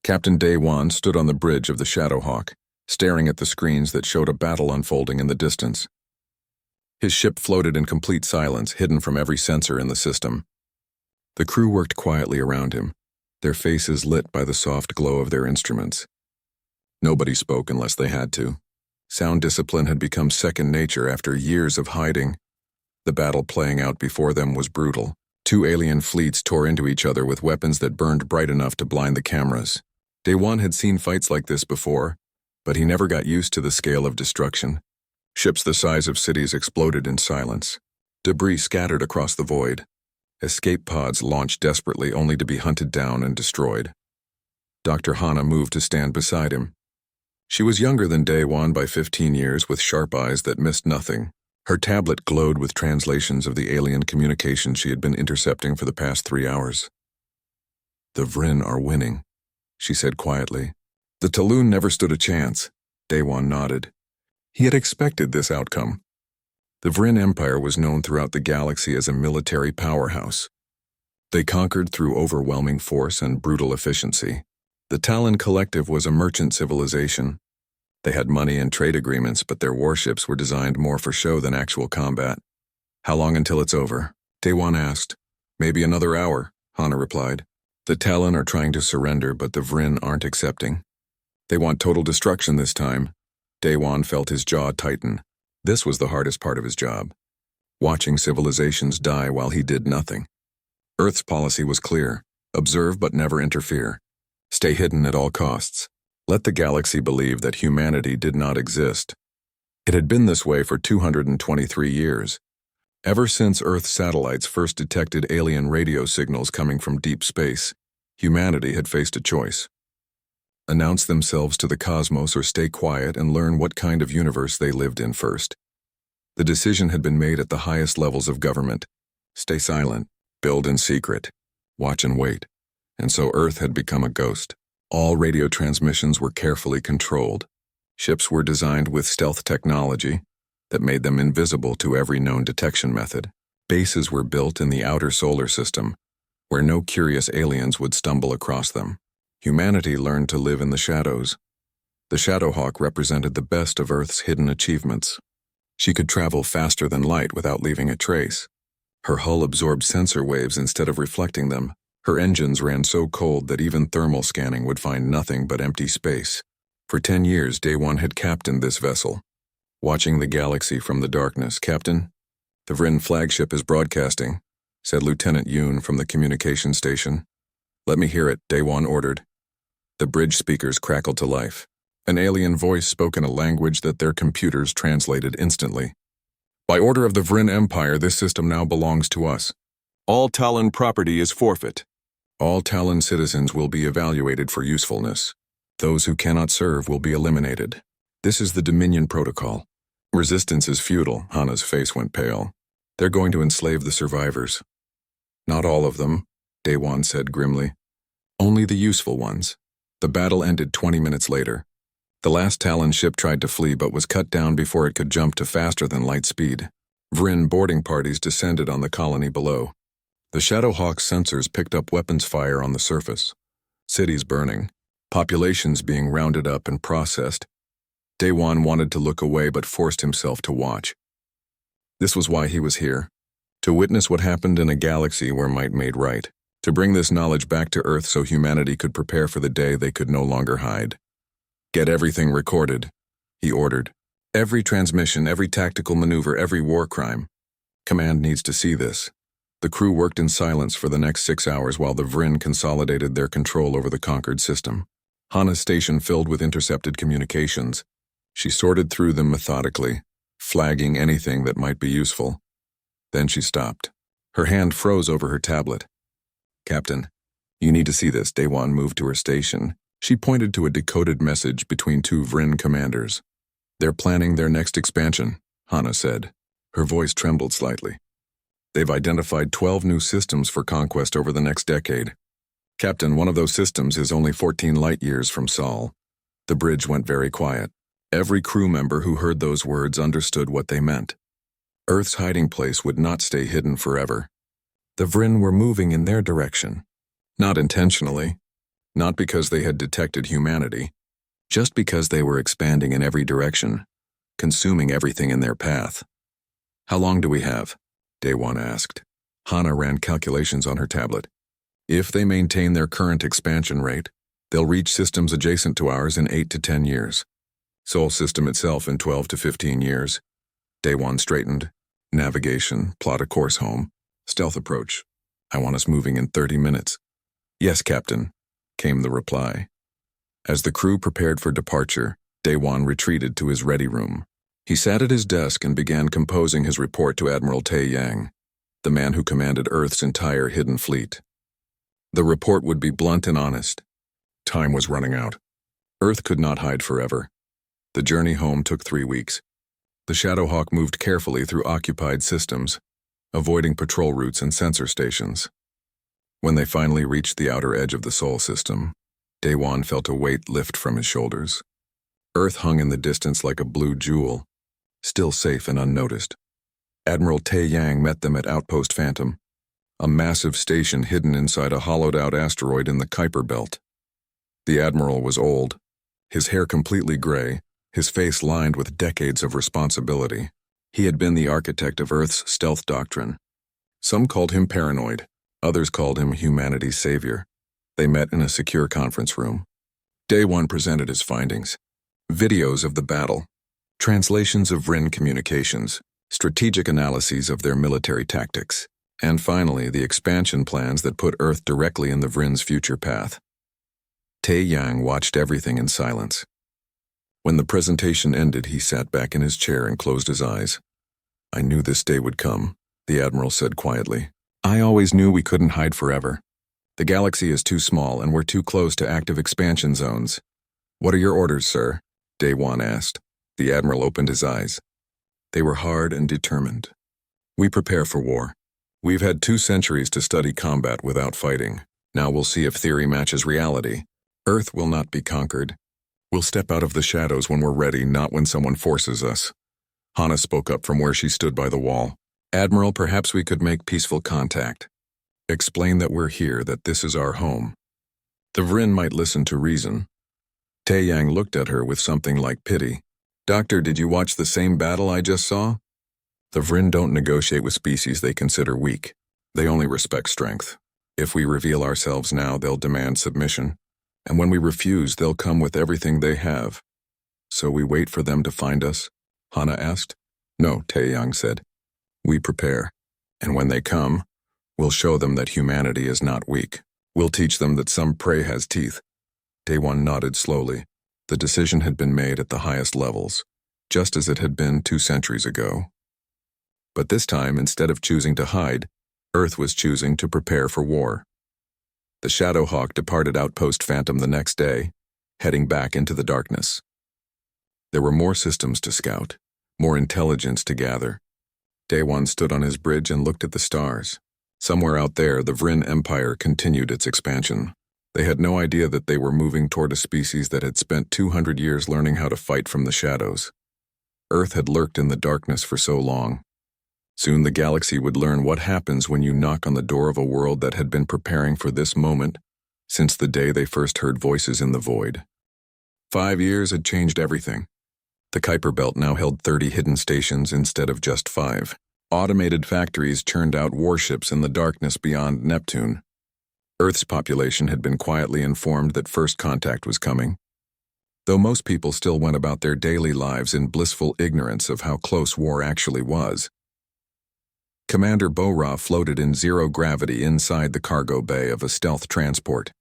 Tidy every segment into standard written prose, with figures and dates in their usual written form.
Captain Day-Wan stood on the bridge of the Shadowhawk, staring at the screens that showed a battle unfolding in the distance. His ship floated in complete silence, hidden from every sensor in the system. The crew worked quietly around him, their faces lit by the soft glow of their instruments. Nobody spoke unless they had to. Sound discipline had become second nature after years of hiding. The battle playing out before them was brutal. Two alien fleets tore into each other with weapons that burned bright enough to blind the cameras. Day-Wan had seen fights like this before, but he never got used to the scale of destruction. Ships the size of cities exploded in silence. Debris scattered across the void. Escape pods launched desperately only to be hunted down and destroyed. Dr. Hana moved to stand beside him. She was younger than Day-Wan by 15 years, with sharp eyes that missed nothing. Her tablet glowed with translations of the alien communication she had been intercepting for the past 3 hours. "The Vryn are winning," she said quietly. "The Talun never stood a chance." Day-Wan nodded. He had expected this outcome. The Vryn Empire was known throughout the galaxy as a military powerhouse. They conquered through overwhelming force and brutal efficiency. The Talon Collective was a merchant civilization. They had money and trade agreements, but their warships were designed more for show than actual combat. "How long until it's over?" Day-Wan asked. "Maybe another hour," Hana replied. "The Talon are trying to surrender, but the Vryn aren't accepting. They want total destruction this time." Day-Wan felt his jaw tighten. This was the hardest part of his job, watching civilizations die while he did nothing. Earth's policy was clear: observe but never interfere. Stay hidden at all costs. Let the galaxy believe that humanity did not exist. It had been this way for 223 years. Ever since Earth's satellites first detected alien radio signals coming from deep space, humanity had faced a choice: announce themselves to the cosmos or stay quiet and learn what kind of universe they lived in first. The decision had been made at the highest levels of government: stay silent, build in secret, watch and wait. And so Earth had become a ghost. All radio transmissions were carefully controlled. Ships were designed with stealth technology that made them invisible to every known detection method. Bases were built in the outer solar system, where no curious aliens would stumble across them. Humanity learned to live in the shadows. The Shadowhawk represented the best of Earth's hidden achievements. She could travel faster than light without leaving a trace. Her hull absorbed sensor waves instead of reflecting them. Her engines ran so cold that even thermal scanning would find nothing but empty space. For 10 years, Day-Wan had captained this vessel. Watching the galaxy from the darkness, "Captain, the Vryn flagship is broadcasting," said Lieutenant Yoon from the communication station. "Let me hear it," Day-Wan ordered. The bridge speakers crackled to life. An alien voice spoke in a language that their computers translated instantly. "By order of the Vryn Empire, this system now belongs to us. All Talon property is forfeit. All Talon citizens will be evaluated for usefulness. Those who cannot serve will be eliminated. This is the Dominion Protocol. Resistance is futile." Hana's face went pale. "They're going to enslave the survivors." "Not all of them," Day-Wan said grimly. "Only the useful ones." The battle ended 20 minutes later. The last Talon ship tried to flee but was cut down before it could jump to faster than light speed. Vryn boarding parties descended on the colony below. The Shadowhawk's sensors picked up weapons fire on the surface. Cities burning, populations being rounded up and processed. Day-Wan wanted to look away but forced himself to watch. This was why he was here: to witness what happened in a galaxy where might made right, to bring this knowledge back to Earth so humanity could prepare for the day they could no longer hide. "Get everything recorded," he ordered. "Every transmission, every tactical maneuver, every war crime. Command needs to see this." The crew worked in silence for the next 6 hours while the Vryn consolidated their control over the conquered system. Hana's station filled with intercepted communications. She sorted through them methodically, flagging anything that might be useful. Then she stopped. Her hand froze over her tablet. "Captain, you need to see this." Day-Wan moved to her station. She pointed to a decoded message between two Vryn commanders. "They're planning their next expansion," Hana said. Her voice trembled slightly. "They've identified 12 new systems for conquest over the next decade. Captain, one of those systems is only 14 light years from Sol." The bridge went very quiet. Every crew member who heard those words understood what they meant. Earth's hiding place would not stay hidden forever. The Vryn were moving in their direction. Not intentionally. Not because they had detected humanity, just because they were expanding in every direction, consuming everything in their path. How long do we have? Day1 asked. Hana ran calculations on her tablet. If they maintain their current expansion rate, they'll reach systems adjacent to ours in 8 to 10 years. Sol system itself in 12 to 15 years. Day1 straightened. Navigation, plot a course home. Stealth approach. I want us moving in 30 minutes. Yes, Captain, came the reply. As the crew prepared for departure, Day1 retreated to his ready room. He sat at his desk and began composing his report to Admiral Tae Yang, the man who commanded Earth's entire hidden fleet. The report would be blunt and honest. Time was running out. Earth could not hide forever. The journey home took 3 weeks. The Shadowhawk moved carefully through occupied systems, avoiding patrol routes and sensor stations. When they finally reached the outer edge of the Sol system, Day1 felt a weight lift from his shoulders. Earth hung in the distance like a blue jewel, still safe and unnoticed. Admiral Tae Yang met them at Outpost Phantom, a massive station hidden inside a hollowed-out asteroid in the Kuiper Belt. The Admiral was old, his hair completely gray, his face lined with decades of responsibility. He had been the architect of Earth's stealth doctrine. Some called him paranoid, others called him humanity's savior. They met in a secure conference room. Day1 presented his findings. Videos of the battle, translations of Rin communications, strategic analyses of their military tactics, and finally the expansion plans that put Earth directly in the Vrin's future path. Tae Yang watched everything in silence. When the presentation ended, he sat back in his chair and closed his eyes. I knew this day would come, the Admiral said quietly. I always knew we couldn't hide forever. The galaxy is too small and we're too close to active expansion zones. What are your orders, sir? Day1 asked. The Admiral opened his eyes. They were hard and determined. We prepare for war. We've had 2 centuries to study combat without fighting. Now we'll see if theory matches reality. Earth will not be conquered. We'll step out of the shadows when we're ready, not when someone forces us. Hana spoke up from where she stood by the wall. Admiral, perhaps we could make peaceful contact. Explain that we're here, that this is our home. The Vrin might listen to reason. Tae Yang looked at her with something like pity. Doctor, did you watch the same battle I just saw? The Vrin don't negotiate with species they consider weak. They only respect strength. If we reveal ourselves now, they'll demand submission. And when we refuse, they'll come with everything they have. So we wait for them to find us? Hana asked. No, Tae Yang said. We prepare. And when they come, we'll show them that humanity is not weak. We'll teach them that some prey has teeth. Day1 nodded slowly. The decision had been made at the highest levels, just as it had been 2 centuries ago. But this time, instead of choosing to hide, Earth was choosing to prepare for war. The Shadowhawk departed Outpost Phantom the next day, heading back into the darkness. There were more systems to scout, more intelligence to gather. Day1 stood on his bridge and looked at the stars. Somewhere out there, the Vrin Empire continued its expansion. They had no idea that they were moving toward a species that had spent 200 years learning how to fight from the shadows. Earth had lurked in the darkness for so long. Soon the galaxy would learn what happens when you knock on the door of a world that had been preparing for this moment since the day they first heard voices in the void. 5 years had changed everything. The Kuiper Belt now held 30 hidden stations instead of just 5. Automated factories churned out warships in the darkness beyond Neptune. Earth's population had been quietly informed that first contact was coming, though most people still went about their daily lives in blissful ignorance of how close war actually was. Commander Bo-Ra floated in zero gravity inside the cargo bay of a stealth transport.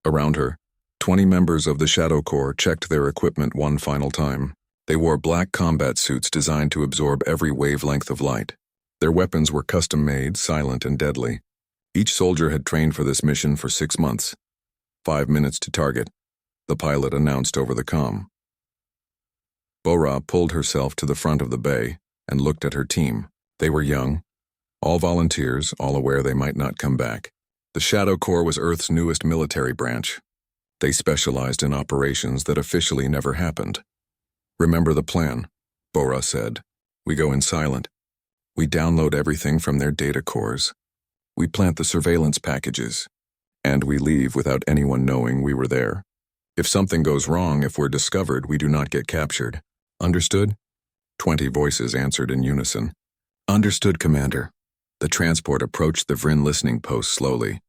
Around her, 20 members of the Shadow Corps checked their equipment one final time. They wore black combat suits designed to absorb every wavelength of light. Their weapons were custom-made, silent, and deadly. Each soldier had trained for this mission for 6 months. 5 minutes to target, the pilot announced over the comm. Bo-Ra pulled herself to the front of the bay and looked at her team. They were young, all volunteers, all aware they might not come back. The Shadow Corps was Earth's newest military branch. They specialized in operations that officially never happened. Remember the plan, Bo-Ra said. We go in silent. We download everything from their data cores. We plant the surveillance packages. And we leave without anyone knowing we were there. If something goes wrong, if we're discovered, we do not get captured. Understood? 20 voices answered in unison. Understood, Commander. The transport approached the Vryn listening post slowly.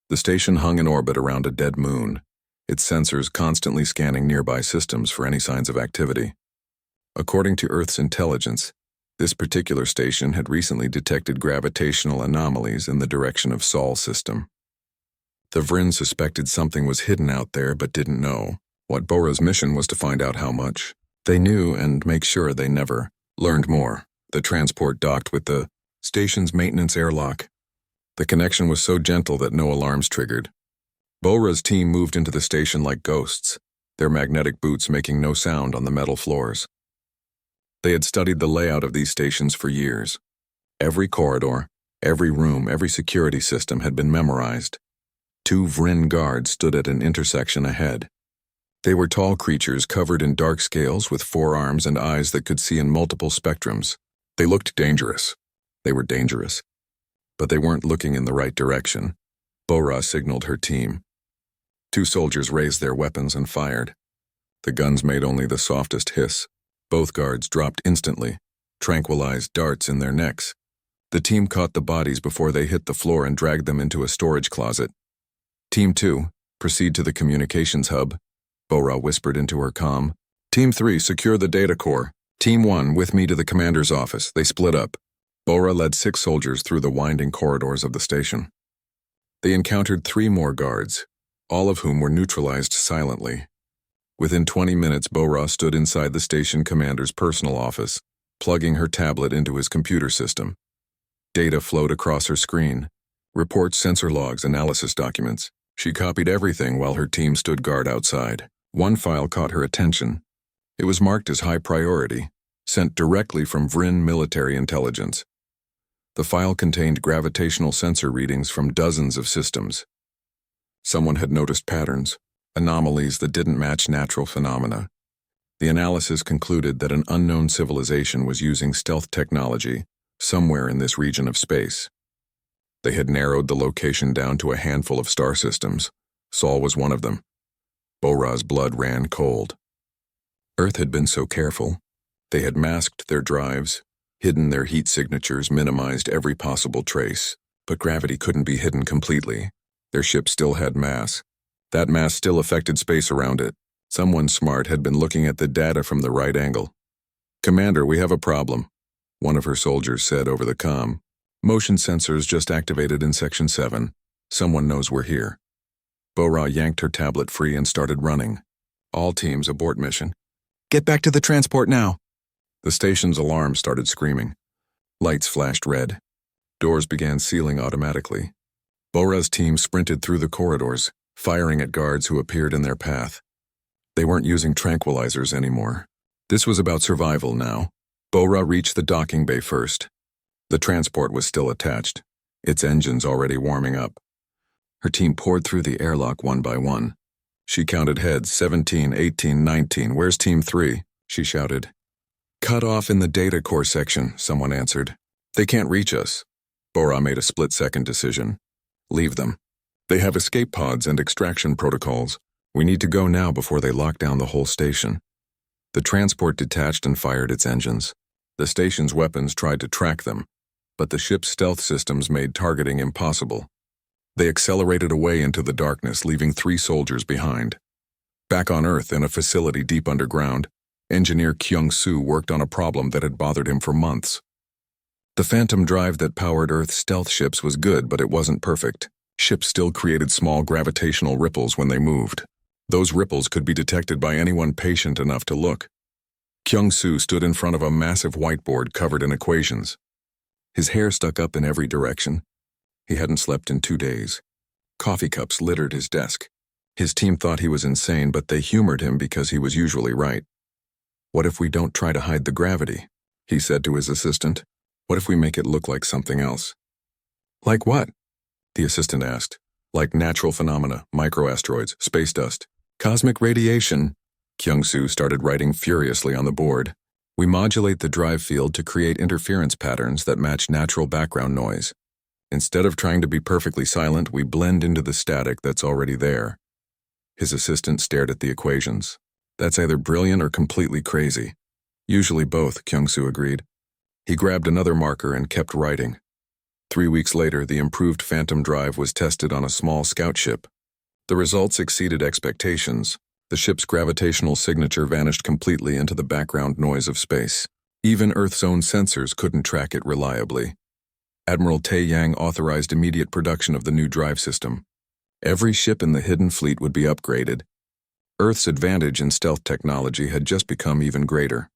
The station hung in orbit around a dead moon, its sensors constantly scanning nearby systems for any signs of activity. According to Earth's intelligence, this particular station had recently detected gravitational anomalies in the direction of Sol's system. The Vryn suspected something was hidden out there but didn't know. What Bora's mission was to find out how much. They knew and make sure they never learned more. The transport docked with the station's maintenance airlock. The connection was so gentle that no alarms triggered. Bora's team moved into the station like ghosts, their magnetic boots making no sound on the metal floors. They had studied the layout of these stations for years. Every corridor, every room, every security system had been memorized. 2 Vryn guards stood at an intersection ahead. They were tall creatures covered in dark scales with 4 arms and eyes that could see in multiple spectrums. They looked dangerous. They were dangerous. But they weren't looking in the right direction. Bora signaled her team. 2 soldiers raised their weapons and fired. The guns made only the softest hiss. Both guards dropped instantly, tranquilized darts in their necks. The team caught the bodies before they hit the floor and dragged them into a storage closet. Team 2, proceed to the communications hub, Bora whispered into her comm. Team 3, secure the data core. Team 1, with me to the commander's office. They split up. Bora led 6 soldiers through the winding corridors of the station. They encountered 3 more guards, all of whom were neutralized silently. Within 20 minutes, Bora stood inside the station commander's personal office, plugging her tablet into his computer system. Data flowed across her screen. Reports, sensor logs, analysis documents. She copied everything while her team stood guard outside. One file caught her attention. It was marked as high priority, sent directly from Vryn military intelligence. The file contained gravitational sensor readings from dozens of systems. Someone had noticed patterns, anomalies that didn't match natural phenomena. The analysis concluded that an unknown civilization was using stealth technology somewhere in this region of space. They had narrowed the location down to a handful of star systems. Sol was one of them. Bora's blood ran cold. Earth had been so careful. They had masked their drives, hidden their heat signatures, minimized every possible trace. But gravity couldn't be hidden completely. Their ship still had mass. That mass still affected space around it. Someone smart had been looking at the data from the right angle. Commander, we have a problem, one of her soldiers said over the comm. Motion sensors just activated in Section 7. Someone knows we're here. Bora yanked her tablet free and started running. All teams abort mission. Get back to the transport now. The station's alarm started screaming. Lights flashed red. Doors began sealing automatically. Bora's team sprinted through the corridors, firing at guards who appeared in their path. They weren't using tranquilizers anymore. This was about survival now. Bora reached the docking bay first. The transport was still attached, its engines already warming up. Her team poured through the airlock one by one. She counted heads, 17, 18, 19. Where's Team 3? She shouted. Cut off in the data core section, someone answered. They can't reach us. Bora made a split-second decision. Leave them. They have escape pods and extraction protocols. We need to go now before they lock down the whole station. The transport detached and fired its engines. The station's weapons tried to track them, but the ship's stealth systems made targeting impossible. They accelerated away into the darkness, leaving 3 soldiers behind. Back on Earth, in a facility deep underground, engineer Kyung-Soo worked on a problem that had bothered him for months. The phantom drive that powered Earth's stealth ships was good, but it wasn't perfect. Ships still created small gravitational ripples when they moved. Those ripples could be detected by anyone patient enough to look. Kyung-Soo stood in front of a massive whiteboard covered in equations. His hair stuck up in every direction. He hadn't slept in 2 days. Coffee cups littered his desk. His team thought he was insane, but they humored him because he was usually right. What if we don't try to hide the gravity? He said to his assistant. What if we make it look like something else? Like what? The assistant asked. Like natural phenomena, microasteroids, space dust, cosmic radiation. Kyung-Soo started writing furiously on the board. We modulate the drive field to create interference patterns that match natural background noise. Instead of trying to be perfectly silent, we blend into the static that's already there. His assistant stared at the equations. That's either brilliant or completely crazy. Usually both, Kyung-soo agreed. He grabbed another marker and kept writing. 3 weeks later, the improved Phantom drive was tested on a small scout ship. The results exceeded expectations. The ship's gravitational signature vanished completely into the background noise of space. Even Earth's own sensors couldn't track it reliably. Admiral Tae-yang authorized immediate production of the new drive system. Every ship in the hidden fleet would be upgraded. Earth's advantage in stealth technology had just become even greater.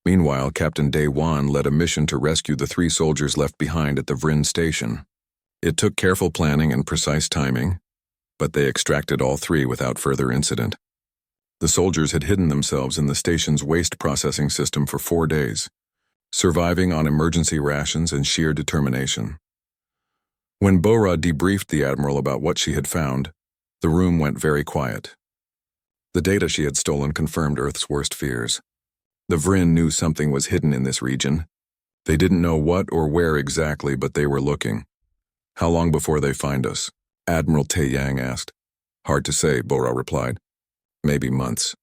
Meanwhile, Captain Dae-won led a mission to rescue the 3 soldiers left behind at the Vrin station. It took careful planning and precise timing, but they extracted all 3 without further incident. The soldiers had hidden themselves in the station's waste processing system for 4 days, surviving on emergency rations and sheer determination. When Bora debriefed the Admiral about what she had found, the room went very quiet. The data she had stolen confirmed Earth's worst fears. The Vrin knew something was hidden in this region. They didn't know what or where exactly, but they were looking. How long before they find us? Admiral Tae-yang asked. Hard to say, Bora replied. Maybe months,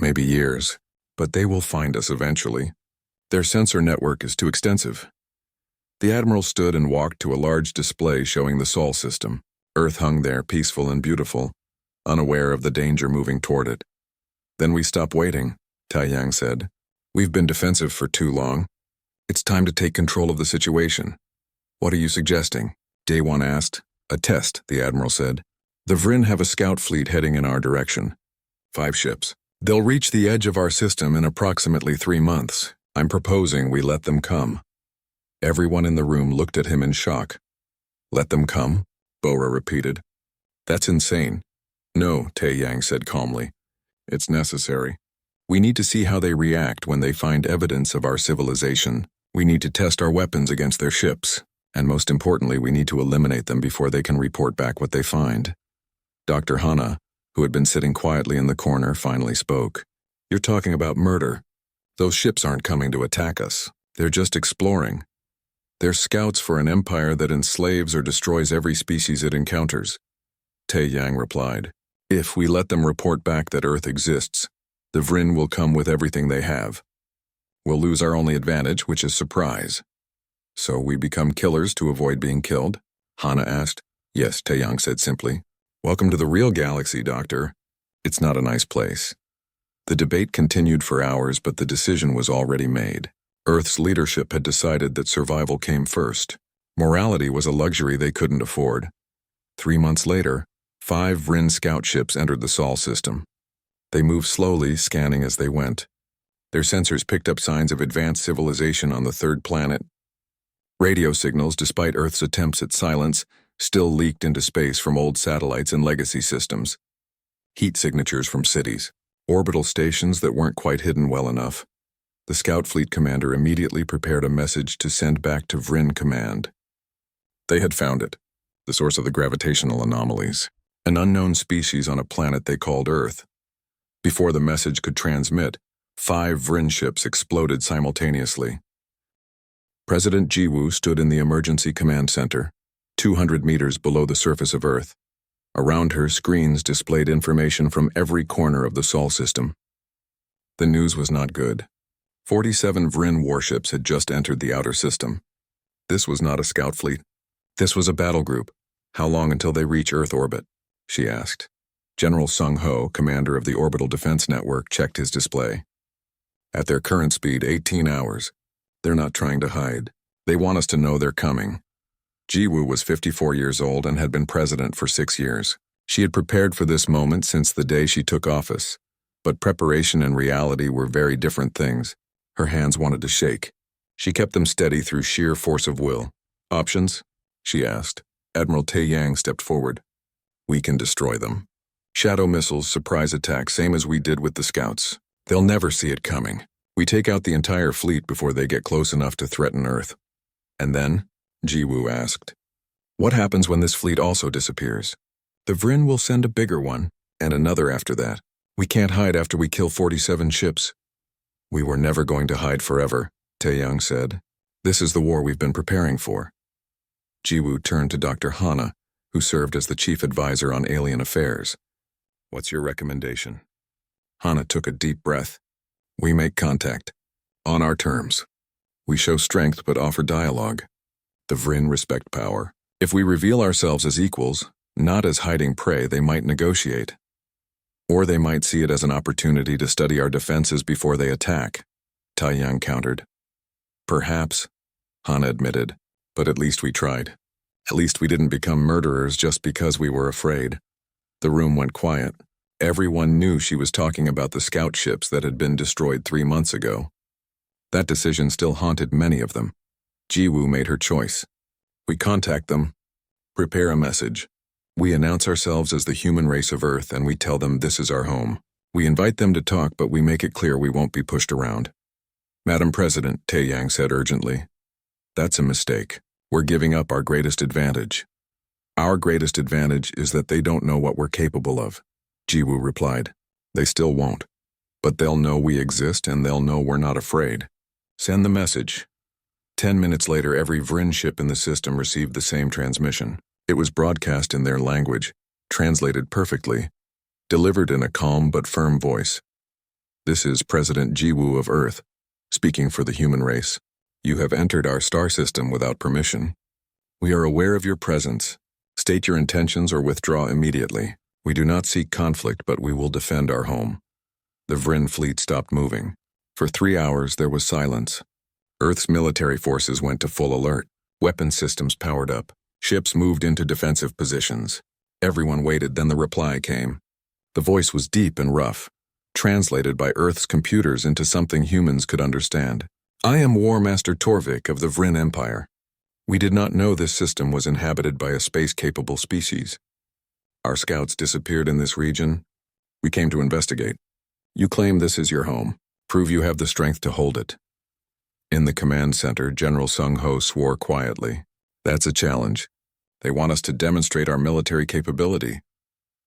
maybe years, but they will find us eventually. Their sensor network is too extensive. The Admiral stood and walked to a large display showing the Sol system. Earth hung there, peaceful and beautiful, unaware of the danger moving toward it. Then we stop waiting, Tae-yang said. We've been defensive for too long. It's time to take control of the situation. What are you suggesting? Dae-won asked. A test, the Admiral said. The Vrin have a scout fleet heading in our direction. 5 ships. They'll reach the edge of our system in approximately 3 months. I'm proposing we let them come. Everyone in the room looked at him in shock. Let them come? Bora repeated. That's insane. No, Tae-yang said calmly. It's necessary. We need to see how they react when they find evidence of our civilization. We need to test our weapons against their ships. And most importantly, we need to eliminate them before they can report back what they find. Dr. Hana, who had been sitting quietly in the corner, finally spoke. You're talking about murder. Those ships aren't coming to attack us. They're just exploring. They're scouts for an empire that enslaves or destroys every species it encounters. Tae-yang replied. If we let them report back that Earth exists, the Vrin will come with everything they have. We'll lose our only advantage, which is surprise. So we become killers to avoid being killed? Hana asked. Yes, Tae-yang said simply. Welcome to the real galaxy, Doctor. It's not a nice place. The debate continued for hours, but the decision was already made. Earth's leadership had decided that survival came first. Morality was a luxury they couldn't afford. 3 months later, 5 Vrin scout ships entered the Sol system. They moved slowly, scanning as they went. Their sensors picked up signs of advanced civilization on the 3rd planet. Radio signals, despite Earth's attempts at silence, still leaked into space from old satellites and legacy systems. Heat signatures from cities. Orbital stations that weren't quite hidden well enough. The Scout Fleet commander immediately prepared a message to send back to Vrin Command. They had found it, the source of the gravitational anomalies, an unknown species on a planet they called Earth. Before the message could transmit, 5 Vrin ships exploded simultaneously. President Jiwoo stood in the emergency command center, 200 meters below the surface of Earth. Around her, screens displayed information from every corner of the Sol system. The news was not good. 47 Vrin warships had just entered the outer system. This was not a scout fleet. This was a battle group. How long until they reach Earth orbit? She asked. General Sung Ho, commander of the Orbital Defense Network, checked his display. At their current speed, 18 hours. They're not trying to hide. They want us to know they're coming. Jiwoo was 54 years old and had been president for 6 years. She had prepared for this moment since the day she took office, but preparation and reality were very different things. Her hands wanted to shake. She kept them steady through sheer force of will. Options? She asked. Admiral Tae-yang stepped forward. We can destroy them. Shadow missiles, surprise attack, same as we did with the scouts. They'll never see it coming. We take out the entire fleet before they get close enough to threaten Earth. And then? Jiwoo asked. What happens when this fleet also disappears? The Vrin will send a bigger one, and another after that. We can't hide after we kill 47 ships. We were never going to hide forever, Tae-yang said. This is the war we've been preparing for. Jiwoo turned to Dr. Hana, who served as the chief advisor on alien affairs. What's your recommendation? Hana took a deep breath. We make contact. On our terms. We show strength but offer dialogue. The Vryn respect power. If we reveal ourselves as equals, not as hiding prey, they might negotiate. Or they might see it as an opportunity to study our defenses before they attack, Taiyang countered. Perhaps, Hana admitted, but at least we tried. At least we didn't become murderers just because we were afraid. The room went quiet. Everyone knew she was talking about the scout ships that had been destroyed 3 months ago. That decision still haunted many of them. Jiwoo made her choice. We contact them, prepare a message. We announce ourselves as the human race of Earth and we tell them this is our home. We invite them to talk, but we make it clear we won't be pushed around. Madam President, Taiyang said urgently. That's a mistake. We're giving up our greatest advantage. Our greatest advantage is that they don't know what we're capable of, Jiwoo replied. They still won't. But they'll know we exist and they'll know we're not afraid. Send the message. 10 minutes later, every Vryn ship in the system received the same transmission. It was broadcast in their language, translated perfectly, delivered in a calm but firm voice. This is President Jiwoo of Earth, speaking for the human race. You have entered our star system without permission. We are aware of your presence. State your intentions or withdraw immediately. We do not seek conflict, but we will defend our home. The Vryn fleet stopped moving. For 3 hours, there was silence. Earth's military forces went to full alert. Weapon systems powered up. Ships moved into defensive positions. Everyone waited, then the reply came. The voice was deep and rough, translated by Earth's computers into something humans could understand. I am War Master Torvik of the Vryn Empire. We did not know this system was inhabited by a space-capable species. Our scouts disappeared in this region. We came to investigate. You claim this is your home. Prove you have the strength to hold it. In the command center, General Sung-ho swore quietly. That's a challenge. They want us to demonstrate our military capability.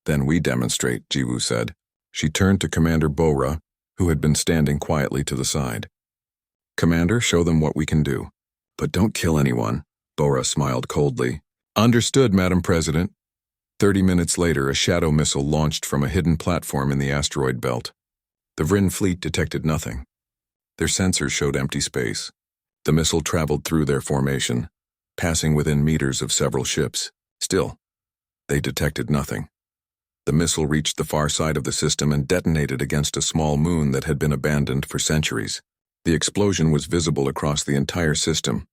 Then we demonstrate, Jiwoo said. She turned to Commander Bora, who had been standing quietly to the side. Commander, show them what we can do. But don't kill anyone, Bora smiled coldly. Understood, Madam President. 30 minutes later, a shadow missile launched from a hidden platform in the asteroid belt. The Vryn fleet detected nothing. Their sensors showed empty space. The missile traveled through their formation, passing within meters of several ships. Still, they detected nothing. The missile reached the far side of the system and detonated against a small moon that had been abandoned for centuries. The explosion was visible across the entire system.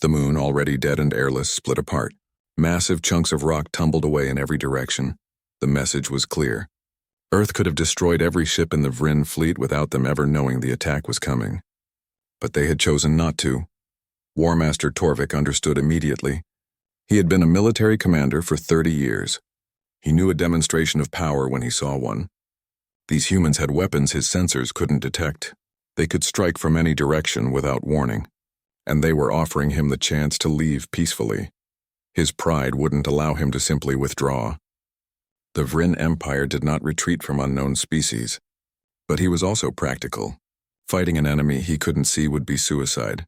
The moon, already dead and airless, split apart. Massive chunks of rock tumbled away in every direction. The message was clear. Earth could have destroyed every ship in the Vryn fleet without them ever knowing the attack was coming. But they had chosen not to. War Master Torvik understood immediately. He had been a military commander for 30 years. He knew a demonstration of power when he saw one. These humans had weapons his sensors couldn't detect. They could strike from any direction without warning. And they were offering him the chance to leave peacefully. His pride wouldn't allow him to simply withdraw. The Vryn Empire did not retreat from unknown species. But he was also practical. Fighting an enemy he couldn't see would be suicide.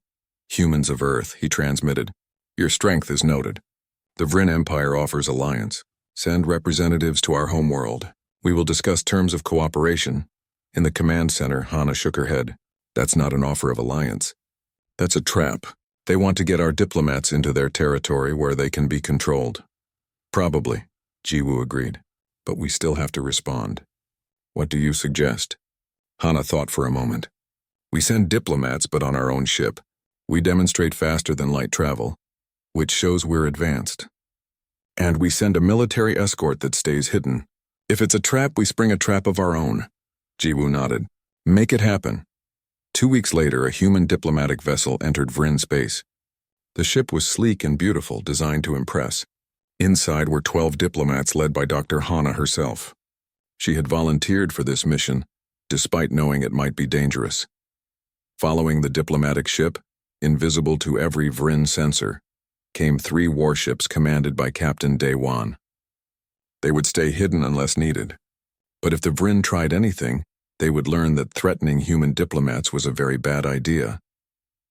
Humans of Earth, he transmitted. Your strength is noted. The Vryn Empire offers alliance. Send representatives to our homeworld. We will discuss terms of cooperation. In the command center, Hana shook her head. That's not an offer of alliance. That's a trap. They want to get our diplomats into their territory where they can be controlled. Probably, Jiwoo agreed. But we still have to respond. What do you suggest? Hana thought for a moment. We send diplomats, but on our own ship. We demonstrate faster than light travel, which shows we're advanced. And we send a military escort that stays hidden. If it's a trap, we spring a trap of our own. Jiwoo nodded. Make it happen. 2 weeks later, a human diplomatic vessel entered Vryn space. The ship was sleek and beautiful, designed to impress. Inside were 12 diplomats led by Dr. Hana herself. She had volunteered for this mission, despite knowing it might be dangerous. Following the diplomatic ship, invisible to every Vryn sensor, came 3 warships commanded by Captain Daewon. They would stay hidden unless needed. But if the Vryn tried anything, they would learn that threatening human diplomats was a very bad idea.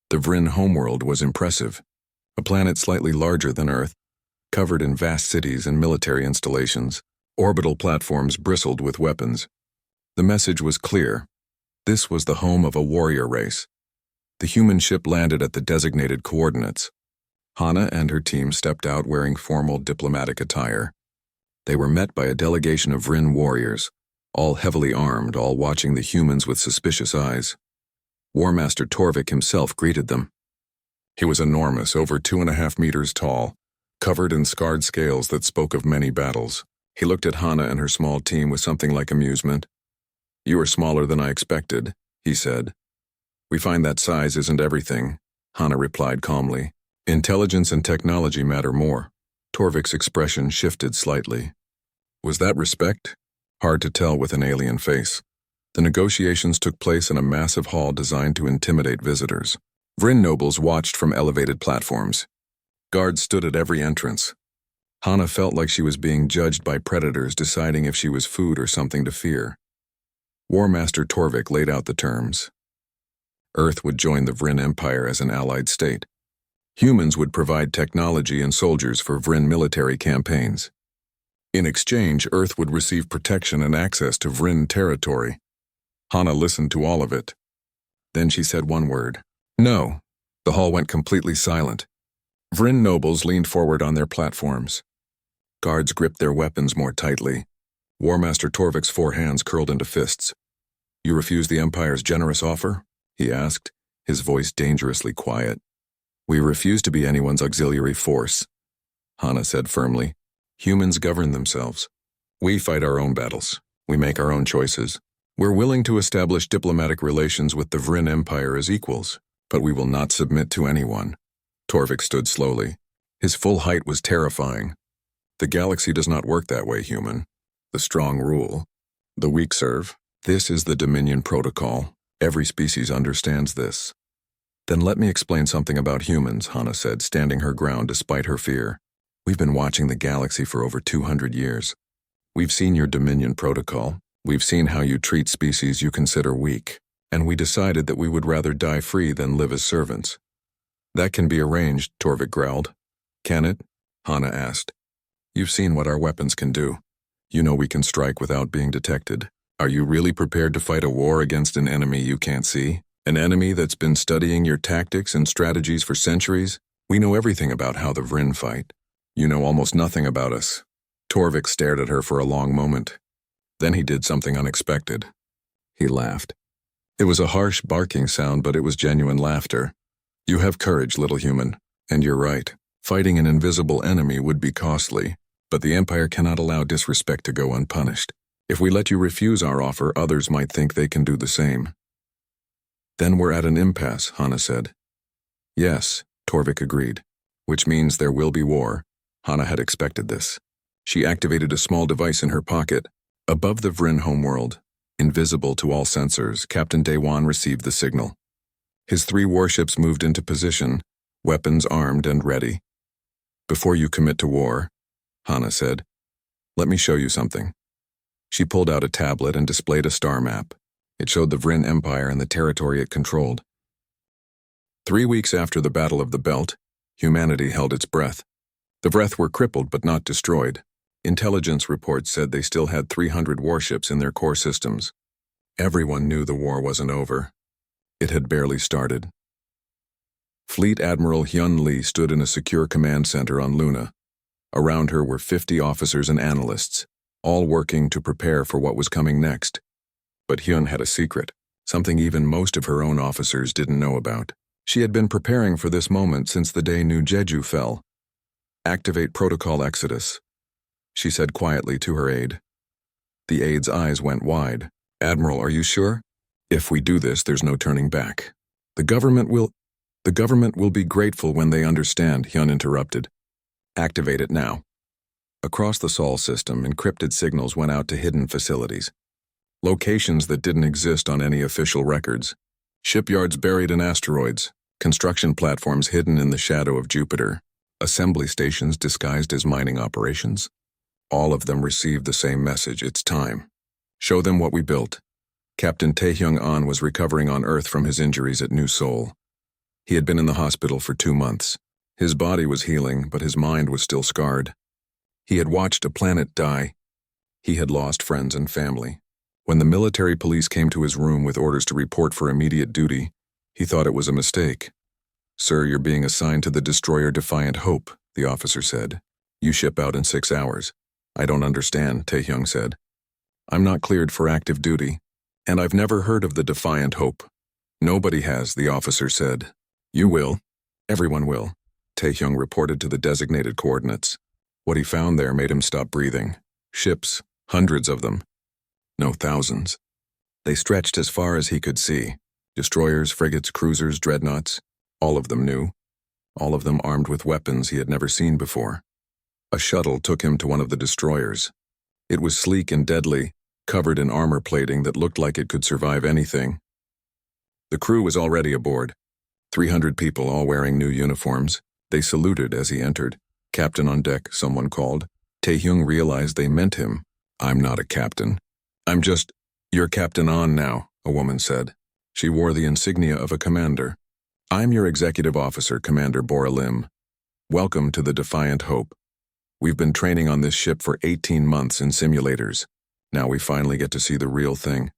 The Vryn homeworld was impressive. a planet slightly larger than Earth, covered in vast cities and military installations. Orbital platforms bristled with weapons. The message was clear. This was the home of a warrior race. The human ship landed at the designated coordinates. Hana and her team stepped out wearing formal diplomatic attire. They were met by a delegation of Vryn warriors, all heavily armed, all watching the humans with suspicious eyes. War Master Torvik himself greeted them. He was enormous, over 2.5 meters tall, covered in scarred scales that spoke of many battles. He looked at Hana and her small team with something like amusement. "You are smaller than I expected," he said. "We find that size isn't everything," Hana replied calmly. "Intelligence and technology matter more." Torvik's expression shifted slightly. Was that respect? Hard to tell with an alien face. The negotiations took place in a massive hall designed to intimidate visitors. Vryn nobles watched from elevated platforms. Guards stood at every entrance. Hana felt like she was being judged by predators deciding if she was food or something to fear. War Master Torvik laid out the terms. Earth would join the Vryn Empire as an allied state. Humans would provide technology and soldiers for Vryn military campaigns. In exchange, Earth would receive protection and access to Vryn territory. Hana listened to all of it. Then she said one word. "No." The hall went completely silent. Vryn nobles leaned forward on their platforms. Guards gripped their weapons more tightly. War Master Torvik's 4 hands curled into fists. "You refuse the Empire's generous offer?" he asked, his voice dangerously quiet. "We refuse to be anyone's auxiliary force," Hana said firmly. "Humans govern themselves. We fight our own battles. We make our own choices. We're willing to establish diplomatic relations with the Vryn Empire as equals, but we will not submit to anyone." Torvik stood slowly. His full height was terrifying. "The galaxy does not work that way, human. The strong rule. The weak serve. This is the Dominion Protocol. Every species understands this." "Then let me explain something about humans," Hana said, standing her ground despite her fear. "We've been watching the galaxy for over 200 years. We've seen your Dominion Protocol. We've seen how you treat species you consider weak, and we decided that we would rather die free than live as servants." "That can be arranged," Torvik growled. "Can it?" Hana asked. "You've seen what our weapons can do. You know we can strike without being detected. Are you really prepared to fight a war against an enemy you can't see? An enemy that's been studying your tactics and strategies for centuries? We know everything about how the Vryn fight. You know almost nothing about us." Torvik stared at her for a long moment. Then he did something unexpected. He laughed. It was a harsh, barking sound, but it was genuine laughter. "You have courage, little human, and you're right. Fighting an invisible enemy would be costly, but the Empire cannot allow disrespect to go unpunished. If we let you refuse our offer, others might think they can do the same." "Then we're at an impasse," Hana said. "Yes," Torvik agreed. "Which means there will be war." Hana had expected this. She activated a small device in her pocket. Above the Vryn homeworld, invisible to all sensors, Captain Dewan received the signal. His 3 warships moved into position, weapons armed and ready. "Before you commit to war," Hana said, "let me show you something." She pulled out a tablet and displayed a star map. It showed the Vryn Empire and the territory it controlled. 3 weeks after the Battle of the Belt, humanity held its breath. The Vreth were crippled but not destroyed. Intelligence reports said they still had 300 warships in their core systems. Everyone knew the war wasn't over. It had barely started. Fleet Admiral Hyun Lee stood in a secure command center on Luna. Around her were 50 officers and analysts, all working to prepare for what was coming next. But Hyun had a secret, something even most of her own officers didn't know about. She had been preparing for this moment since the day New Jeju fell. "Activate Protocol Exodus," she said quietly to her aide. The aide's eyes went wide. "Admiral, are you sure? If we do this, there's no turning back. The government will be grateful when they understand," Hyun interrupted. "Activate it now." Across the Sol system, encrypted signals went out to hidden facilities. Locations that didn't exist on any official records. Shipyards buried in asteroids, construction platforms hidden in the shadow of Jupiter, assembly stations disguised as mining operations. All of them received the same message: it's time. Show them what we built. Captain Taehyung-an was recovering on Earth from his injuries at New Seoul. He had been in the hospital for 2 months. His body was healing, but his mind was still scarred. He had watched a planet die. He had lost friends and family. When the military police came to his room with orders to report for immediate duty, he thought it was a mistake. "Sir, you're being assigned to the destroyer Defiant Hope," the officer said. "You ship out in 6 hours." "I don't understand," Taehyung said. "I'm not cleared for active duty, and I've never heard of the Defiant Hope." "Nobody has," the officer said. "You will. Everyone will." Taehyung reported to the designated coordinates. What he found there made him stop breathing. Ships, hundreds of them. No, thousands. They stretched as far as he could see. Destroyers, frigates, cruisers, dreadnoughts. All of them new. All of them armed with weapons he had never seen before. A shuttle took him to one of the destroyers. It was sleek and deadly, covered in armor plating that looked like it could survive anything. The crew was already aboard. 300 people, all wearing new uniforms. They saluted as he entered. "Captain on deck," someone called. Taehyung realized they meant him. "I'm not a captain. I'm just—" "You're Captain On now," a woman said. She wore the insignia of a commander. "I'm your executive officer, Commander Bora Lim. Welcome to the Defiant Hope. We've been training on this ship for 18 months in simulators. Now we finally get to see the real thing."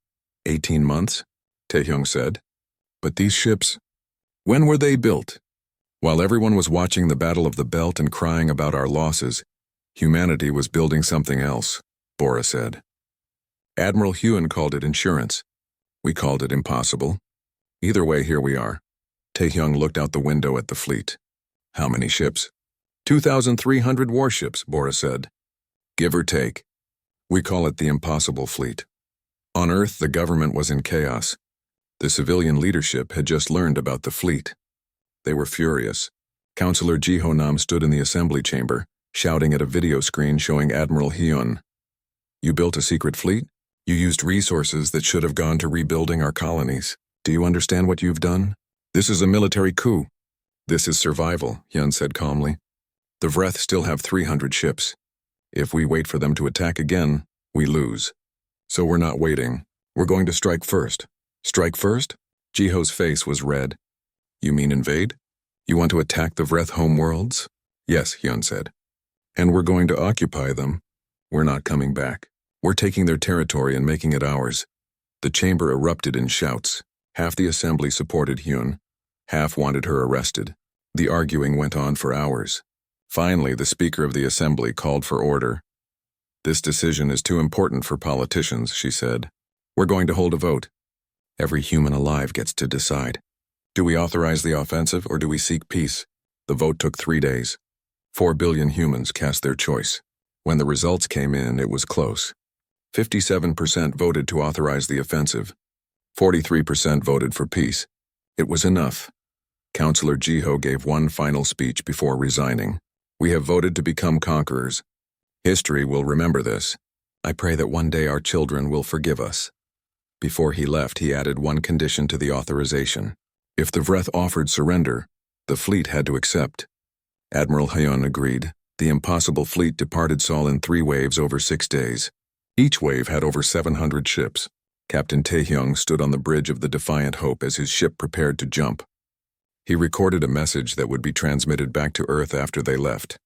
18 months? Taehyung said. "But these ships, when were they built?" While everyone was watching the Battle of the Belt and crying about our losses, humanity was building something else, Bora said. Admiral Hyun called it insurance. We called it impossible. Either way, here we are. Taehyung looked out the window at the fleet. "How many ships?" 2,300 warships, Bora said. "Give or take. We call it the impossible fleet." On Earth, the government was in chaos. The civilian leadership had just learned about the fleet. They were furious. Councillor Ji Ho-nam stood in the assembly chamber, shouting at a video screen showing Admiral Hyun. "You built a secret fleet? You used resources that should have gone to rebuilding our colonies. Do you understand what you've done? This is a military coup." "This is survival," Hyun said calmly. "The Vreth still have 300 ships. If we wait for them to attack again, we lose. So we're not waiting. We're going to strike first." "Strike first?" Jiho's face was red. "You mean invade? You want to attack the Vreth homeworlds?" "Yes," Hyun said. "And we're going to occupy them. We're not coming back. We're taking their territory and making it ours." The chamber erupted in shouts. Half the assembly supported Hyun. Half wanted her arrested. The arguing went on for hours. Finally, the Speaker of the Assembly called for order. "This decision is too important for politicians," she said. "We're going to hold a vote. Every human alive gets to decide. Do we authorize the offensive or do we seek peace?" The vote took 3 days. 4 billion humans cast their choice. When the results came in, it was close. 57% voted to authorize the offensive. 43% voted for peace. It was enough. Councillor Jiho gave one final speech before resigning. "We have voted to become conquerors. History will remember this. I pray that one day our children will forgive us." Before he left, he added one condition to the authorization. If the Vreth offered surrender, the fleet had to accept. Admiral Hyun agreed. The impossible fleet departed Seoul in 3 waves over 6 days. Each wave had over 700 ships. Captain Taehyung stood on the bridge of the Defiant Hope as his ship prepared to jump. He recorded a message that would be transmitted back to Earth after they left.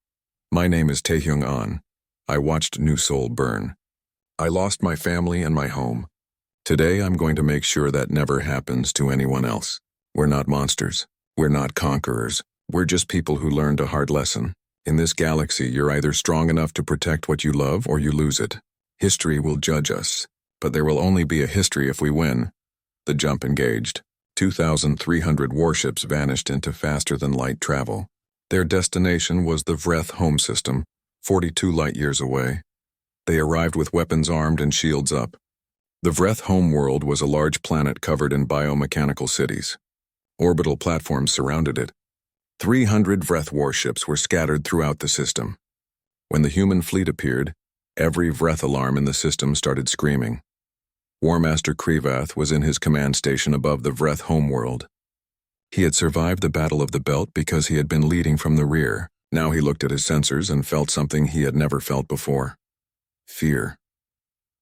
"My name is Taehyung An. I watched New Seoul burn. I lost my family and my home. Today I'm going to make sure that never happens to anyone else. We're not monsters. We're not conquerors. We're just people who learned a hard lesson. In this galaxy, you're either strong enough to protect what you love or you lose it. History will judge us, but there will only be a history if we win." The jump engaged. 2,300 warships vanished into faster-than-light travel. Their destination was the Vreth home system, 42 light-years away. They arrived with weapons armed and shields up. The Vreth homeworld was a large planet covered in biomechanical cities. Orbital platforms surrounded it. 300 Vreth warships were scattered throughout the system. When the human fleet appeared, every Vreth alarm in the system started screaming. War Master Krivath was in his command station above the Vreth homeworld. He had survived the Battle of the Belt because he had been leading from the rear. Now he looked at his sensors and felt something he had never felt before. Fear.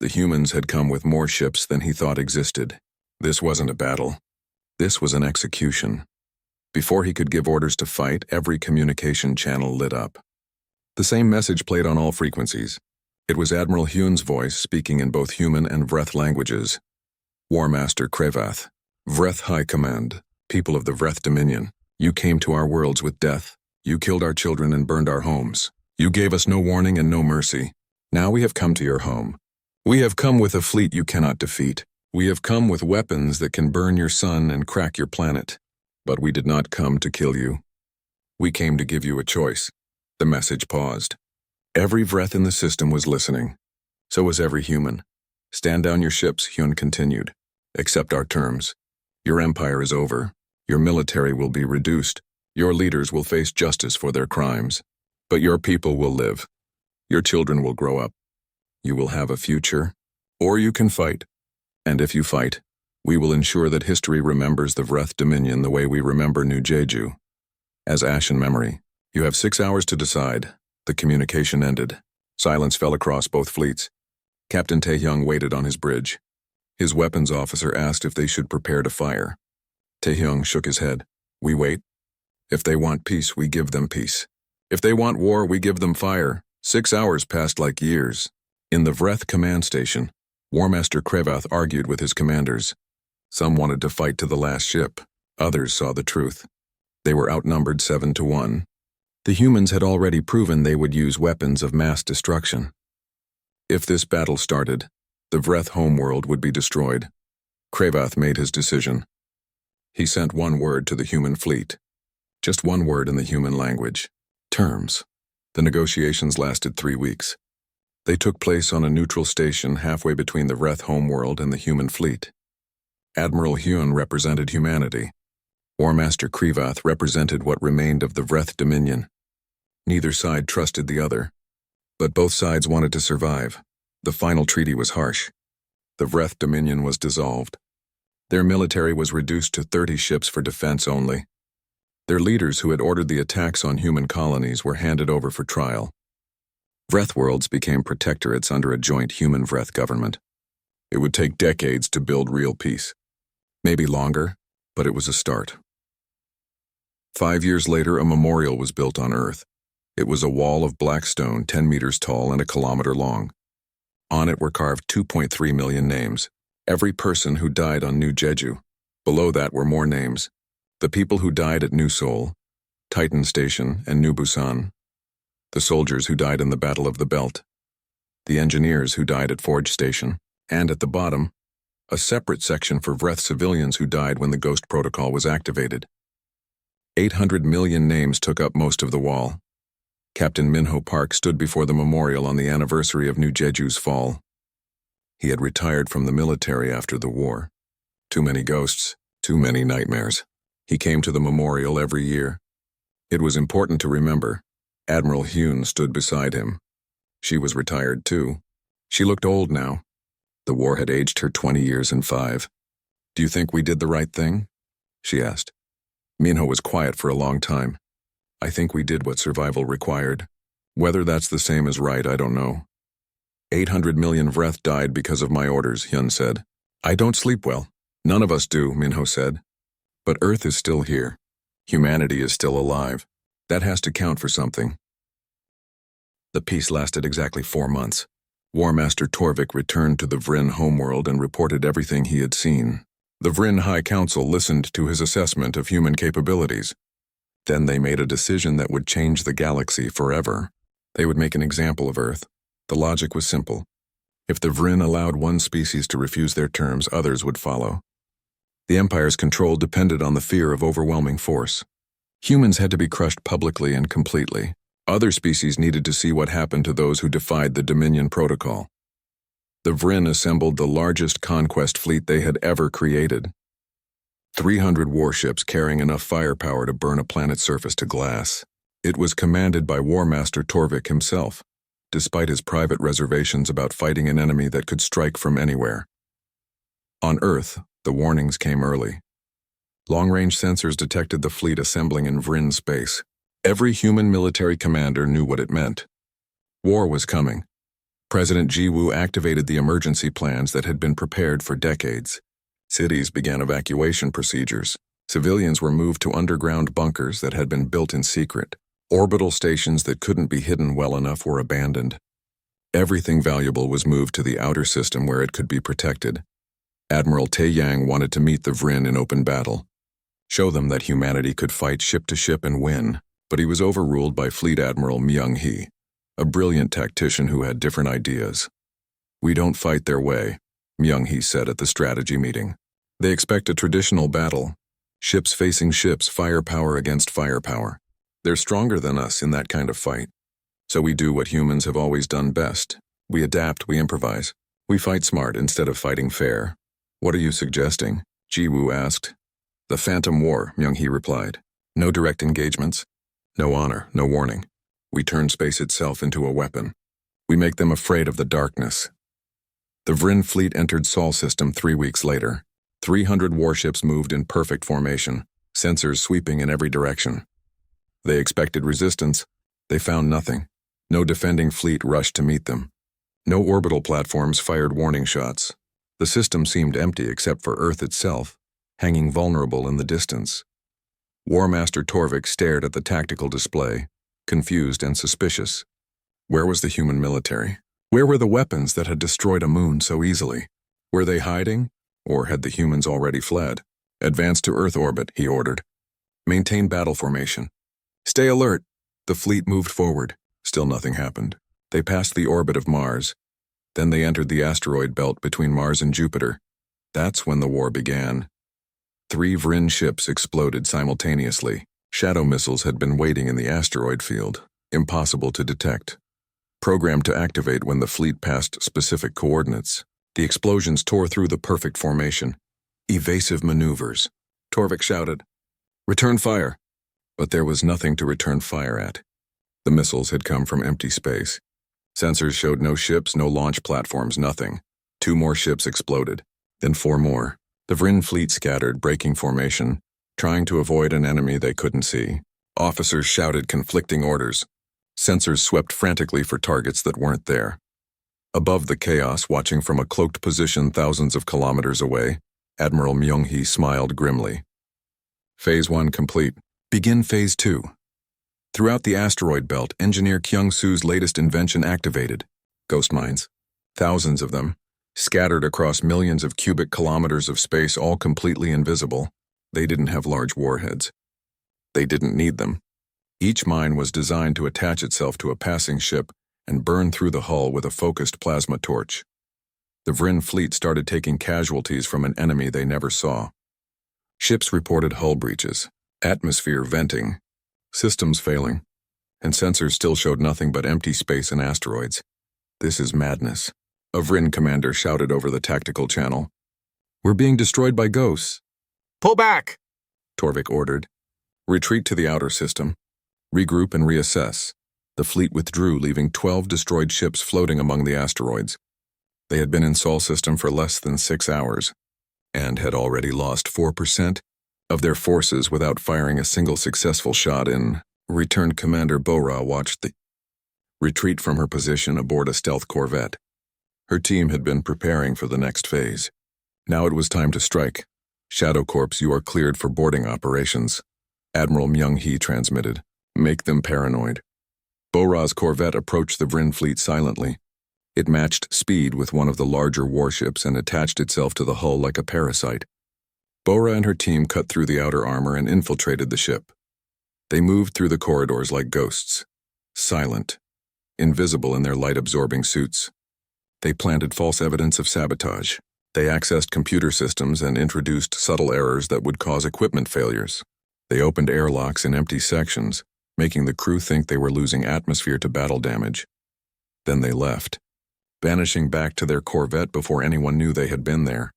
The humans had come with more ships than he thought existed. This wasn't a battle. This was an execution. Before he could give orders to fight, every communication channel lit up. The same message played on all frequencies. It was Admiral Hune's voice speaking in both human and Vreth languages. War Master Krevath, Vreth High Command, people of the Vreth Dominion, you came to our worlds with death. You killed our children and burned our homes. You gave us no warning and no mercy. Now we have come to your home. We have come with a fleet you cannot defeat. We have come with weapons that can burn your sun and crack your planet. But we did not come to kill you. We came to give you a choice. The message paused. Every Vreth in the system was listening. So was every human. Stand down your ships, Hyun continued. Accept our terms. Your empire is over. Your military will be reduced. Your leaders will face justice for their crimes. But your people will live. Your children will grow up. You will have a future. Or you can fight. And if you fight, we will ensure that history remembers the Vreth Dominion the way we remember New Jeju. As ash in memory, you have 6 hours to decide. The communication ended. Silence fell across both fleets. Captain Taehyung waited on his bridge. His weapons officer asked if they should prepare to fire. Taehyung shook his head. We wait. If they want peace, we give them peace. If they want war, we give them fire. 6 hours passed like years. In the Vreth command station, War Master Krevath argued with his commanders. Some wanted to fight to the last ship. Others saw the truth. They were outnumbered 7-1. The humans had already proven they would use weapons of mass destruction. If this battle started, the Vreth homeworld would be destroyed. Krevath made his decision. He sent one word to the human fleet. Just one word in the human language. Terms. The negotiations lasted 3 weeks. They took place on a neutral station halfway between the Vreth homeworld and the human fleet. Admiral Hyun represented humanity. War Master Krevath represented what remained of the Vreth Dominion. Neither side trusted the other. But both sides wanted to survive. The final treaty was harsh. The Vreth Dominion was dissolved. Their military was reduced to 30 ships for defense only. Their leaders who had ordered the attacks on human colonies were handed over for trial. Vreth worlds became protectorates under a joint human-Vreth government. It would take decades to build real peace. Maybe longer, but it was a start. 5 years later, a memorial was built on Earth. It was a wall of black stone 10 meters tall and a kilometer long. On it were carved 2.3 million names, every person who died on New Jeju. Below that were more names. The people who died at New Seoul, Titan Station, and New Busan. The soldiers who died in the Battle of the Belt. The engineers who died at Forge Station. And at the bottom, a separate section for Vreth civilians who died when the Ghost Protocol was activated. 800 million names took up most of the wall. Captain Minho Park stood before the memorial on the anniversary of New Jeju's fall. He had retired from the military after the war. Too many ghosts, too many nightmares. He came to the memorial every year. It was important to remember. Admiral Hyun stood beside him. She was retired too. She looked old now. The war had aged her 20 years and 5. Do you think we did the right thing? She asked. Minho was quiet for a long time. I think we did what survival required. Whether that's the same as right, I don't know. 800 million Vreth died because of my orders, Hyun said. I don't sleep well. None of us do, Minho said. But Earth is still here. Humanity is still alive. That has to count for something. The peace lasted exactly 4 months. War Master Torvik returned to the Vryn homeworld and reported everything he had seen. The Vryn High Council listened to his assessment of human capabilities. Then they made a decision that would change the galaxy forever. They would make an example of Earth. The logic was simple. If the Vryn allowed one species to refuse their terms, others would follow. The Empire's control depended on the fear of overwhelming force. Humans had to be crushed publicly and completely. Other species needed to see what happened to those who defied the Dominion Protocol. The Vryn assembled the largest conquest fleet they had ever created. 300 warships carrying enough firepower to burn a planet's surface to glass. It was commanded by War Master Torvik himself, despite his private reservations about fighting an enemy that could strike from anywhere. On Earth, the warnings came early. Long-range sensors detected the fleet assembling in Vryn space. Every human military commander knew what it meant. War was coming. President Ji-woo activated the emergency plans that had been prepared for decades. Cities began evacuation procedures. Civilians were moved to underground bunkers that had been built in secret. Orbital stations that couldn't be hidden well enough were abandoned. Everything valuable was moved to the outer system where it could be protected. Admiral Taeyang wanted to meet the Vrin in open battle, show them that humanity could fight ship to ship and win, but he was overruled by Fleet Admiral Myung-hee, a brilliant tactician who had different ideas. "We don't fight their way," Myung-hee said at the strategy meeting. "They expect a traditional battle. Ships facing ships, firepower against firepower. They're stronger than us in that kind of fight. So we do what humans have always done best. We adapt, we improvise. We fight smart instead of fighting fair." "What are you suggesting?" Ji-woo asked. "The Phantom War," Myung-hee replied. "No direct engagements. No honor, no warning. We turn space itself into a weapon. We make them afraid of the darkness." The Vrin fleet entered Sol system 3 weeks later. 300 warships moved in perfect formation, sensors sweeping in every direction. They expected resistance. They found nothing. No defending fleet rushed to meet them. No orbital platforms fired warning shots. The system seemed empty except for Earth itself, hanging vulnerable in the distance. War Master Torvik stared at the tactical display, confused and suspicious. Where was the human military? Where were the weapons that had destroyed a moon so easily? Were they hiding, or had the humans already fled? "Advance to Earth orbit," he ordered. "Maintain battle formation. Stay alert." The fleet moved forward. Still nothing happened. They passed the orbit of Mars. Then they entered the asteroid belt between Mars and Jupiter. That's when the war began. 3 Vrin ships exploded simultaneously. Shadow missiles had been waiting in the asteroid field, impossible to detect. Programmed to activate when the fleet passed specific coordinates. The explosions tore through the perfect formation. Evasive maneuvers. Torvik shouted, "Return fire!" But there was nothing to return fire at. The missiles had come from empty space. Sensors showed no ships, no launch platforms, nothing. 2 more ships exploded, then 4 more. The Vrin fleet scattered, breaking formation, trying to avoid an enemy they couldn't see. Officers shouted conflicting orders. Sensors swept frantically for targets that weren't there. Above the chaos, watching from a cloaked position thousands of kilometers away, Admiral Myung-hee smiled grimly. Phase 1 complete. Begin Phase 2. Throughout the asteroid belt, Engineer Kyung-soo's latest invention activated. Ghost mines. Thousands of them, scattered across millions of cubic kilometers of space, all completely invisible. They didn't have large warheads. They didn't need them. Each mine was designed to attach itself to a passing ship and burn through the hull with a focused plasma torch. The Vrin fleet started taking casualties from an enemy they never saw. Ships reported hull breaches, atmosphere venting, systems failing, and sensors still showed nothing but empty space and asteroids. "This is madness," a Vrin commander shouted over the tactical channel. "We're being destroyed by ghosts." "Pull back!" Torvik ordered. "Retreat to the outer system. Regroup and reassess." The fleet withdrew, leaving 12 destroyed ships floating among the asteroids. They had been in Sol system for less than 6 hours, and had already lost 4% of their forces without firing a single successful shot in. Returned Commander Bora watched the retreat from her position aboard a stealth corvette. Her team had been preparing for the next phase. Now it was time to strike. "Shadow Corps, you are cleared for boarding operations," Admiral Myung-hee transmitted. "Make them paranoid." Bora's corvette approached the Vrin fleet silently. It matched speed with one of the larger warships and attached itself to the hull like a parasite. Bora and her team cut through the outer armor and infiltrated the ship. They moved through the corridors like ghosts, silent, invisible in their light-absorbing suits. They planted false evidence of sabotage. They accessed computer systems and introduced subtle errors that would cause equipment failures. They opened airlocks in empty sections, making the crew think they were losing atmosphere to battle damage. Then they left, vanishing back to their corvette before anyone knew they had been there.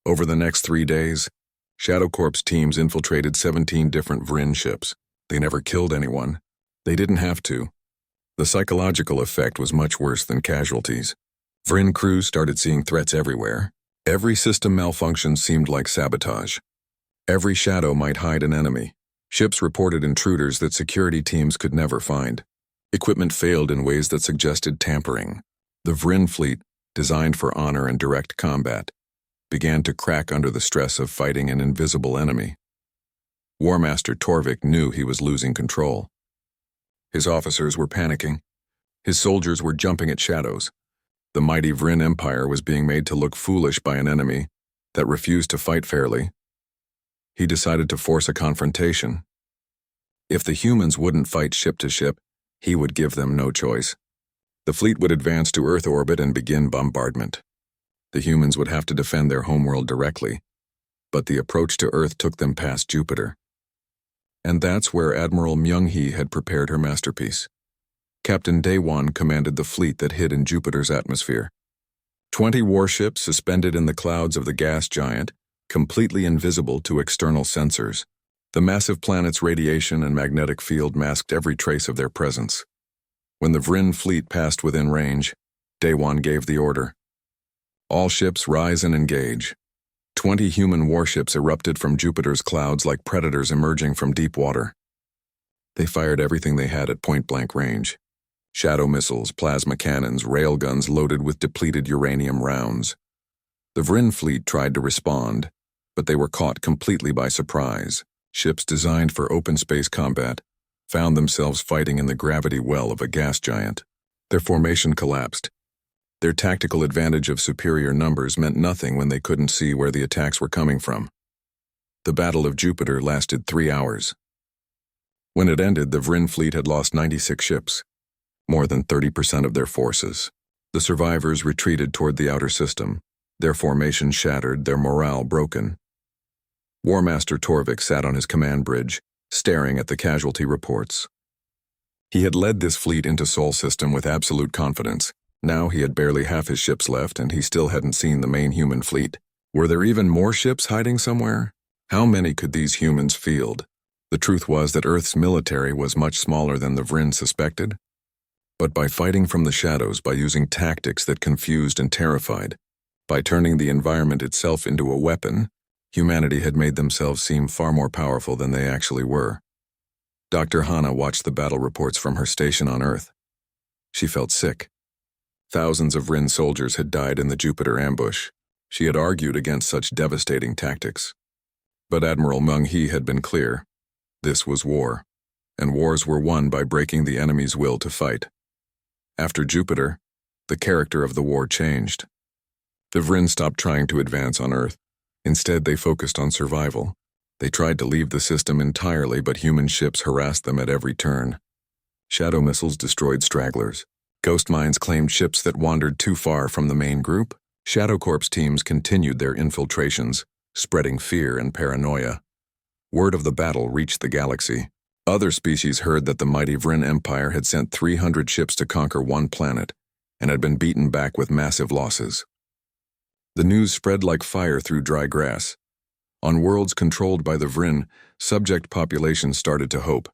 Over the next 3 days, Shadow Corps teams infiltrated 17 different Vrin ships. They never killed anyone. They didn't have to. The psychological effect was much worse than casualties. Vrin crews started seeing threats everywhere. Every system malfunction seemed like sabotage. Every shadow might hide an enemy. Ships reported intruders that security teams could never find. Equipment failed in ways that suggested tampering. The Vrin fleet, designed for honor and direct combat, began to crack under the stress of fighting an invisible enemy. War Master Torvik knew he was losing control. His officers were panicking. His soldiers were jumping at shadows. The mighty Vryn Empire was being made to look foolish by an enemy that refused to fight fairly. He decided to force a confrontation. If the humans wouldn't fight ship to ship, he would give them no choice. The fleet would advance to Earth orbit and begin bombardment. The humans would have to defend their homeworld directly, but the approach to Earth took them past Jupiter. And that's where Admiral Myung-hee had prepared her masterpiece. Captain Daewon commanded the fleet that hid in Jupiter's atmosphere. 20 warships suspended in the clouds of the gas giant, completely invisible to external sensors. The massive planet's radiation and magnetic field masked every trace of their presence. When the Vryn fleet passed within range, Daewon gave the order. All ships rise and engage. 20 human warships erupted from Jupiter's clouds like predators emerging from deep water. They fired everything they had at point-blank range. Shadow missiles, plasma cannons, railguns loaded with depleted uranium rounds. The Vryn fleet tried to respond, but they were caught completely by surprise. Ships designed for open space combat found themselves fighting in the gravity well of a gas giant. Their formation collapsed. Their tactical advantage of superior numbers meant nothing when they couldn't see where the attacks were coming from. The Battle of Jupiter lasted 3 hours. When it ended, the Vryn fleet had lost 96 ships, more than 30% of their forces. The survivors retreated toward the outer system, their formation shattered, their morale broken. War Master Torvik sat on his command bridge, staring at the casualty reports. He had led this fleet into Sol System with absolute confidence. Now he had barely half his ships left, and he still hadn't seen the main human fleet. Were there even more ships hiding somewhere? How many could these humans field? The truth was that Earth's military was much smaller than the Vryn suspected. But by fighting from the shadows, by using tactics that confused and terrified, by turning the environment itself into a weapon, humanity had made themselves seem far more powerful than they actually were. Dr. Hana watched the battle reports from her station on Earth. She felt sick. Thousands of Vryn soldiers had died in the Jupiter ambush. She had argued against such devastating tactics. But Admiral Myung-hee had been clear. This was war, and wars were won by breaking the enemy's will to fight. After Jupiter, the character of the war changed. The Vryn stopped trying to advance on Earth. Instead, they focused on survival. They tried to leave the system entirely, but human ships harassed them at every turn. Shadow missiles destroyed stragglers. Ghost mines claimed ships that wandered too far from the main group. Shadow Corps teams continued their infiltrations, spreading fear and paranoia. Word of the battle reached the galaxy. Other species heard that the mighty Vryn Empire had sent 300 ships to conquer one planet and had been beaten back with massive losses. The news spread like fire through dry grass. On worlds controlled by the Vryn, subject populations started to hope.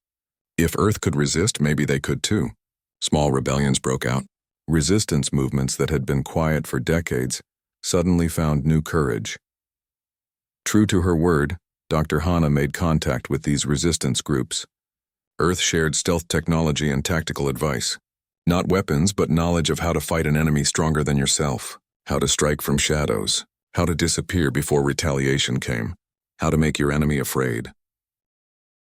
If Earth could resist, maybe they could too. Small rebellions broke out. Resistance movements that had been quiet for decades suddenly found new courage. True to her word, Dr. Hana made contact with these resistance groups. Earth shared stealth technology and tactical advice. Not weapons, but knowledge of how to fight an enemy stronger than yourself, how to strike from shadows, how to disappear before retaliation came, how to make your enemy afraid.